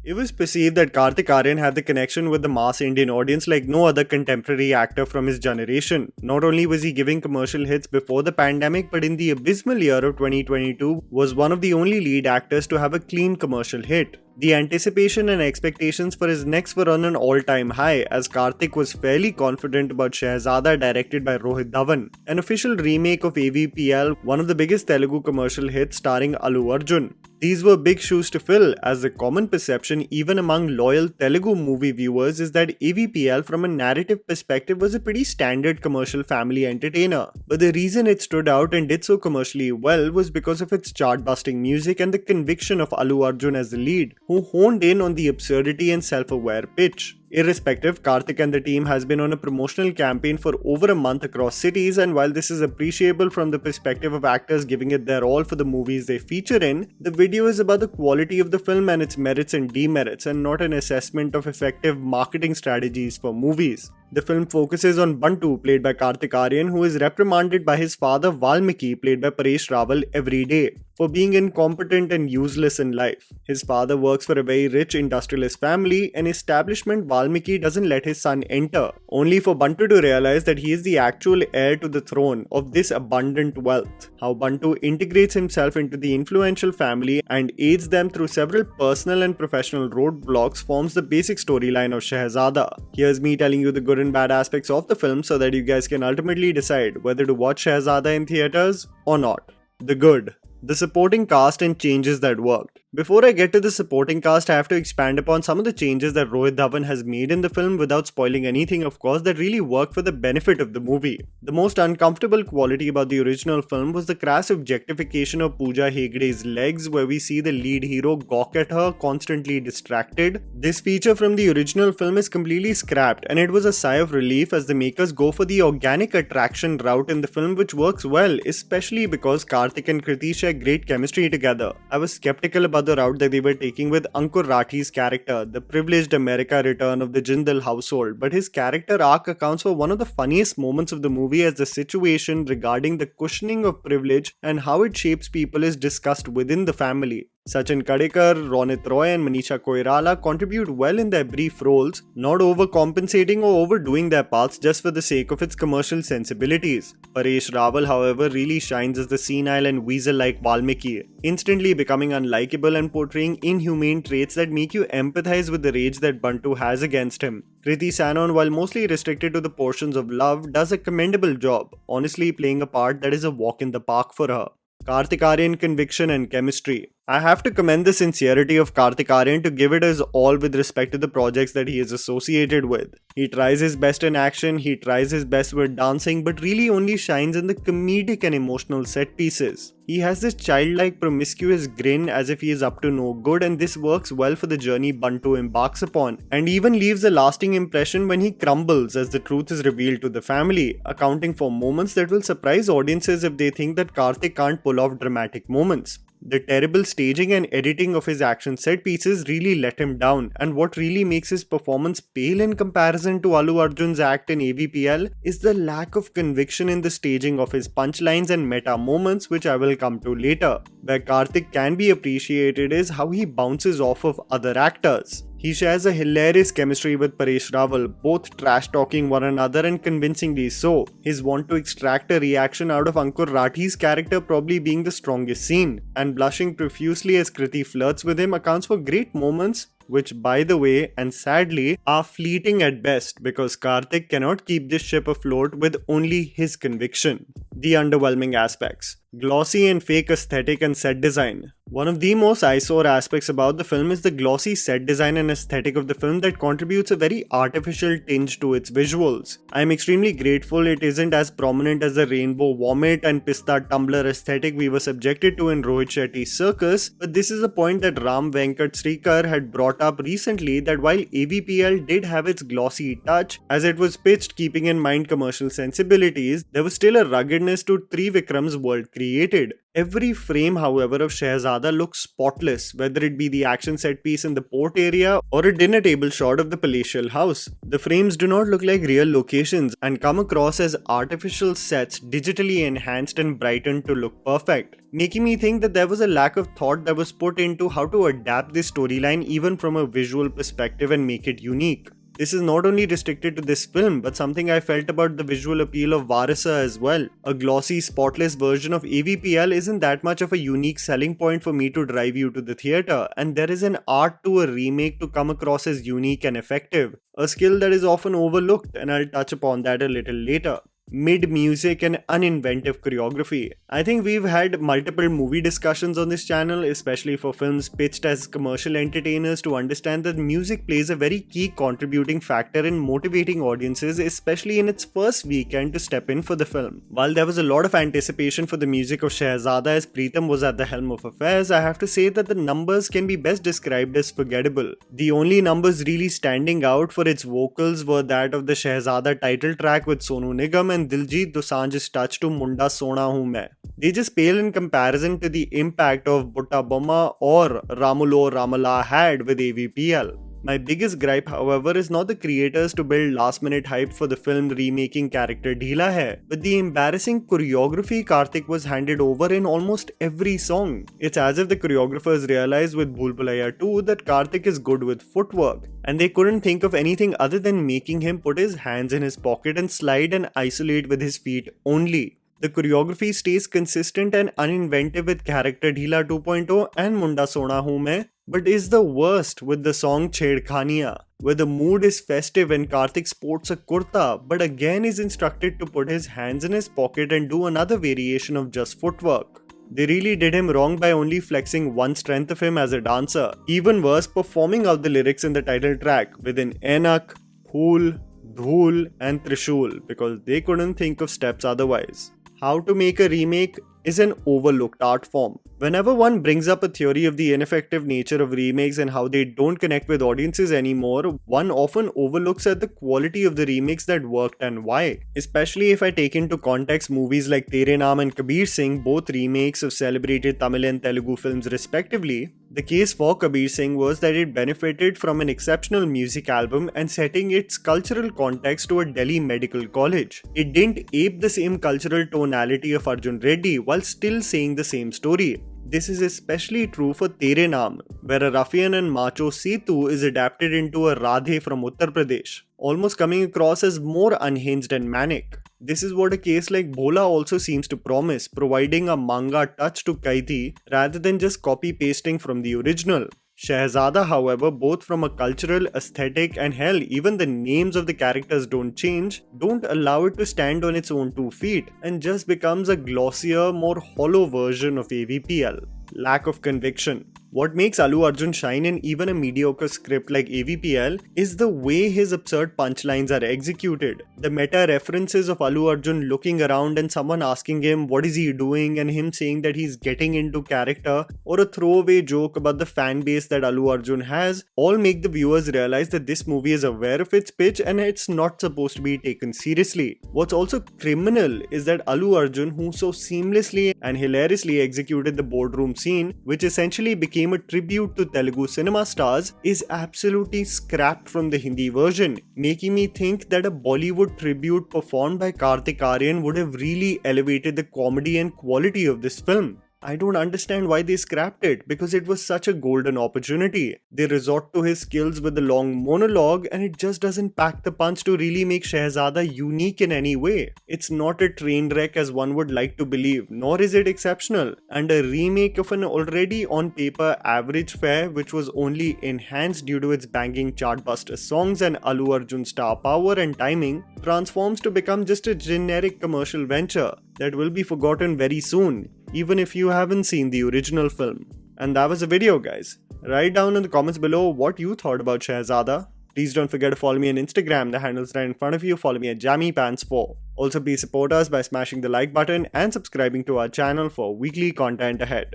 It was perceived that Kartik Aaryan had the connection with the mass Indian audience like no other contemporary actor from his generation. Not only was he giving commercial hits before the pandemic, but in the abysmal year of 2022, was one of the only lead actors to have a clean commercial hit. The anticipation and expectations for his next were on an all-time high, as Kartik was fairly confident about Shehzada, directed by Rohit Dhawan, an official remake of AVPL, one of the biggest Telugu commercial hits starring Allu Arjun. These were big shoes to fill, as the common perception even among loyal Telugu movie viewers is that AVPL from a narrative perspective was a pretty standard commercial family entertainer. But the reason it stood out and did so commercially well was because of its chart-busting music and the conviction of Allu Arjun as the lead, who honed in on the absurdity and self-aware pitch. Irrespective, Kartik and the team has been on a promotional campaign for over a month across cities, and while this is appreciable from the perspective of actors giving it their all for the movies they feature in, the video is about the quality of the film and its merits and demerits, and not an assessment of effective marketing strategies for movies. The film focuses on Bantu, played by Kartik Aaryan, who is reprimanded by his father Valmiki, played by Paresh Rawal, every day, for being incompetent and useless in life. His father works for a very rich industrialist family, an establishment Valmiki doesn't let his son enter, only for Bantu to realize that he is the actual heir to the throne of this abundant wealth. How Bantu integrates himself into the influential family and aids them through several personal and professional roadblocks forms the basic storyline of Shehzada. Here's me telling you the good and bad aspects of the film so that you guys can ultimately decide whether to watch Shehzada in theaters or not. The good. The supporting cast and changes that worked. Before I get to the supporting cast, I have to expand upon some of the changes that Rohit Dhawan has made in the film without spoiling anything, of course, that really worked for the benefit of the movie. The most uncomfortable quality about the original film was the crass objectification of Pooja Hegde's legs, where we see the lead hero gawk at her, constantly distracted. This feature from the original film is completely scrapped, and it was a sigh of relief as the makers go for the organic attraction route in the film, which works well, especially because Kartik and Kriti share great chemistry together. I was skeptical about the route that they were taking with Ankur Rathi's character, the privileged America return of the Jindal household, but his character arc accounts for one of the funniest moments of the movie as the situation regarding the cushioning of privilege and how it shapes people is discussed within the family. Sachin Kadekar, Ronit Roy and Manisha Koirala contribute well in their brief roles, not overcompensating or overdoing their parts just for the sake of its commercial sensibilities. Paresh Rawal, however, really shines as the senile and weasel-like Valmiki, instantly becoming unlikable and portraying inhumane traits that make you empathize with the rage that Bantu has against him. Kriti Sanon, while mostly restricted to the portions of love, does a commendable job, honestly playing a part that is a walk in the park for her. Kartik Aaryan conviction and chemistry. I have to commend the sincerity of Kartik Aaryan to give it his all with respect to the projects that he is associated with. He tries his best in action, he tries his best with dancing, but really only shines in the comedic and emotional set pieces. He has this childlike promiscuous grin as if he is up to no good, and this works well for the journey Bantu embarks upon, and even leaves a lasting impression when he crumbles as the truth is revealed to the family, accounting for moments that will surprise audiences if they think that Kartik can't pull off dramatic moments. The terrible staging and editing of his action set pieces really let him down, and what really makes his performance pale in comparison to Allu Arjun's act in AVPL is the lack of conviction in the staging of his punchlines and meta moments, which I will come to later. Where Kartik can be appreciated is how he bounces off of other actors. He shares a hilarious chemistry with Paresh Rawal, both trash-talking one another and convincingly so, his want to extract a reaction out of Ankur Rathi's character probably being the strongest scene, and blushing profusely as Kriti flirts with him accounts for great moments, which by the way and sadly are fleeting at best because Kartik cannot keep this ship afloat with only his conviction. The underwhelming aspects. Glossy and fake aesthetic and set design. One of the most eyesore aspects about the film is the glossy set design and aesthetic of the film that contributes a very artificial tinge to its visuals. I am extremely grateful it isn't as prominent as the rainbow vomit and pista tumbler aesthetic we were subjected to in Rohit Shetty's Circus, but this is a point that Ram Venkat Srikar had brought up recently, that while AVPL did have its glossy touch, as it was pitched keeping in mind commercial sensibilities, there was still a ruggedness to Trivikram's world created. Every frame, however, of Shehzada looks spotless, whether it be the action set piece in the port area or a dinner table shot of the palatial house. The frames do not look like real locations and come across as artificial sets digitally enhanced and brightened to look perfect, making me think that there was a lack of thought that was put into how to adapt this storyline even from a visual perspective and make it unique. This is not only restricted to this film, but something I felt about the visual appeal of Varisa as well. A glossy, spotless version of AVPL isn't that much of a unique selling point for me to drive you to the theatre, and there is an art to a remake to come across as unique and effective, a skill that is often overlooked, and I'll touch upon that a little later. Mid-music and uninventive choreography. I think we've had multiple movie discussions on this channel, especially for films pitched as commercial entertainers, to understand that music plays a very key contributing factor in motivating audiences, especially in its first weekend, to step in for the film. While there was a lot of anticipation for the music of Shehzada as Preetham was at the helm of affairs, I have to say that the numbers can be best described as forgettable. The only numbers really standing out for its vocals were that of the Shehzada title track with Sonu Nigam and Diljit Dosanjh's touch to Munda Sona Hu Main. They just pale in comparison to the impact of Butta Bomma or Ramulo Ramala had with AVPL. My biggest gripe, however, is not the creators to build last-minute hype for the film remaking character Dheela Hai, but the embarrassing choreography Kartik was handed over in almost every song. It's as if the choreographers realized with Bhool Bhulaiya 2 that Kartik is good with footwork, and they couldn't think of anything other than making him put his hands in his pocket and slide and isolate with his feet only. The choreography stays consistent and uninventive with character Dheela 2.0 and Munda Sona Hu Main, but is the worst with the song Chedkhaniya, where the mood is festive and Kartik sports a kurta, but again is instructed to put his hands in his pocket and do another variation of just footwork. They really did him wrong by only flexing one strength of him as a dancer. Even worse, performing out the lyrics in the title track within Enak, Phool, Dhool and Trishul, because they couldn't think of steps otherwise. How to make a remake is an overlooked art form. Whenever one brings up a theory of the ineffective nature of remakes and how they don't connect with audiences anymore, one often overlooks at the quality of the remakes that worked and why. Especially if I take into context movies like Tere Naam and Kabir Singh, both remakes of celebrated Tamil and Telugu films respectively. The case for Kabir Singh was that it benefited from an exceptional music album and setting its cultural context to a Delhi medical college. It didn't ape the same cultural tonality of Arjun Reddy while still saying the same story. This is especially true for Tere Naam, where a ruffian and macho Setu is adapted into a Radhe from Uttar Pradesh, almost coming across as more unhinged and manic. This is what a case like Bhola also seems to promise, providing a manga touch to Kaiti rather than just copy-pasting from the original. Shehzada, however, both from a cultural, aesthetic and hell, even the names of the characters don't change, don't allow it to stand on its own 2 feet and just becomes a glossier, more hollow version of AVPL. Lack of conviction. What makes Allu Arjun shine in even a mediocre script like AVPL is the way his absurd punchlines are executed. The meta references of Allu Arjun looking around and someone asking him what is he doing and him saying that he's getting into character, or a throwaway joke about the fan base that Allu Arjun has, all make the viewers realize that this movie is aware of its pitch and it's not supposed to be taken seriously. What's also criminal is that Allu Arjun, who so seamlessly and hilariously executed the boardroom scene, which essentially became a tribute to Telugu cinema stars, is absolutely scrapped from the Hindi version, making me think that a Bollywood tribute performed by Kartik Aaryan would have really elevated the comedy and quality of this film. I don't understand why they scrapped it, because it was such a golden opportunity. They resort to his skills with the long monologue and it just doesn't pack the punch to really make Shehzada unique in any way. It's not a train wreck as one would like to believe, nor is it exceptional. And a remake of an already on paper average fare, which was only enhanced due to its banging chartbuster songs and Allu Arjun's star power and timing, transforms to become just a generic commercial venture that will be forgotten very soon, even if you haven't seen the original film. And that was the video, guys. Write down in the comments below what you thought about Shehzada. Please don't forget to follow me on Instagram, the handle's right in front of you. Follow me at JammyPants4. Also, please support us by smashing the like button and subscribing to our channel for weekly content ahead.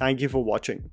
Thank you for watching.